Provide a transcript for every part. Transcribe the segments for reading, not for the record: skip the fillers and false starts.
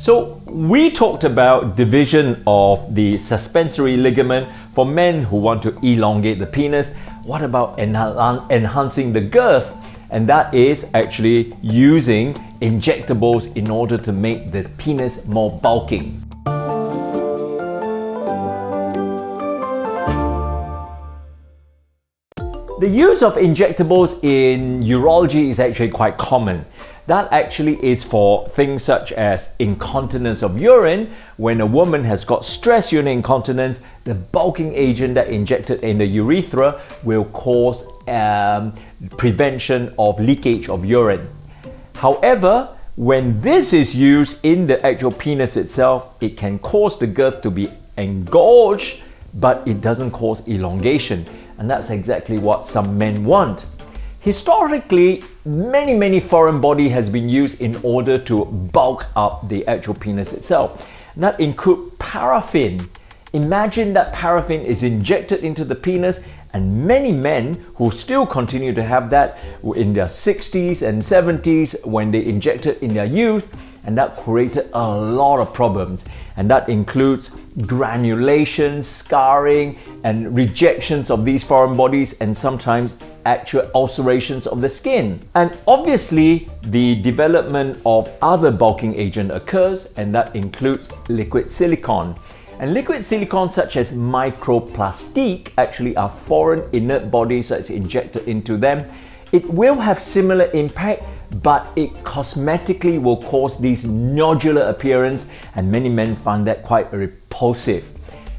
So we talked about division of the suspensory ligament for men who want to elongate the penis. What about enhancing the girth? And that is actually using injectables in order to make the penis more bulking. The use of injectables in urology is actually quite common. That actually is for things such as incontinence of urine. When a woman has got stress urinary incontinence, the bulking agent that injected in the urethra will cause prevention of leakage of urine. However, when this is used in the actual penis itself, it can cause the girth to be engorged, but it doesn't cause elongation. And that's exactly what some men want. Historically, many foreign body has been used in order to bulk up the actual penis itself. And that include paraffin. Imagine that paraffin is injected into the penis, and many men who still continue to have that in their 60s and 70s when they injected in their youth, and that created a lot of problems. And that includes granulation, scarring, and rejections of these foreign bodies, and sometimes actual ulcerations of the skin. And obviously, the development of other bulking agent occurs, and that includes liquid silicone. And liquid silicone such as microplastic actually are foreign inert bodies that's injected into them. It will have similar impact, but it cosmetically will cause these nodular appearance, and many men find that quite repulsive.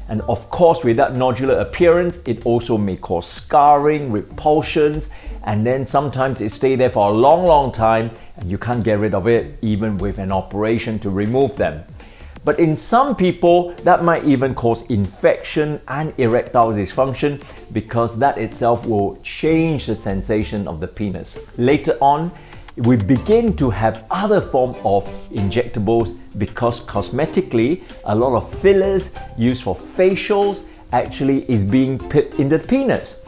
And of course, with that nodular appearance, it also may cause scarring, repulsions, and then sometimes it stays there for a long time and you can't get rid of it even with an operation to remove them. But in some people, that might even cause infection and erectile dysfunction because that itself will change the sensation of the penis. Later on, we begin to have other form of injectables because cosmetically, a lot of fillers used for facials actually is being put in the penis.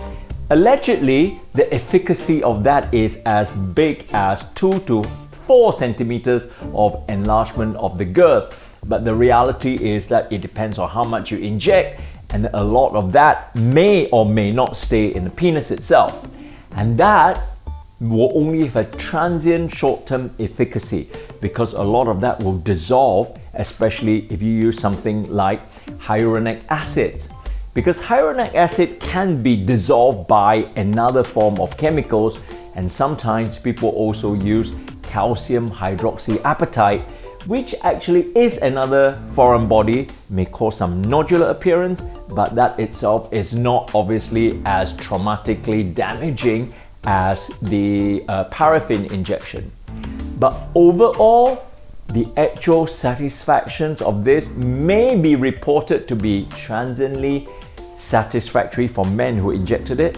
Allegedly, the efficacy of that is as big as 2 to 4 centimeters of enlargement of the girth. But the reality is that it depends on how much you inject, and a lot of that may or may not stay in the penis itself. And that will only have a transient short-term efficacy because a lot of that will dissolve, especially if you use something like hyaluronic acid. Because hyaluronic acid can be dissolved by another form of chemicals, and sometimes people also use calcium hydroxyapatite, which actually is another foreign body, may cause some nodular appearance, but that itself is not obviously as traumatically damaging as the paraffin injection. But overall, the actual satisfactions of this may be reported to be transiently satisfactory for men who injected it,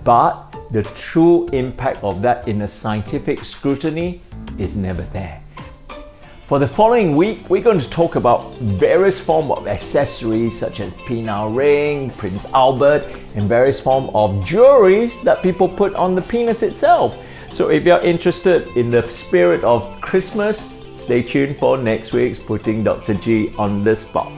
but the true impact of that in a scientific scrutiny is never there. For the following week, we're going to talk about various forms of accessories such as penile ring, Prince Albert, and various forms of jewelry that people put on the penis itself. So if you're interested in the spirit of Christmas, stay tuned for next week's Putting Dr. G on the Spot.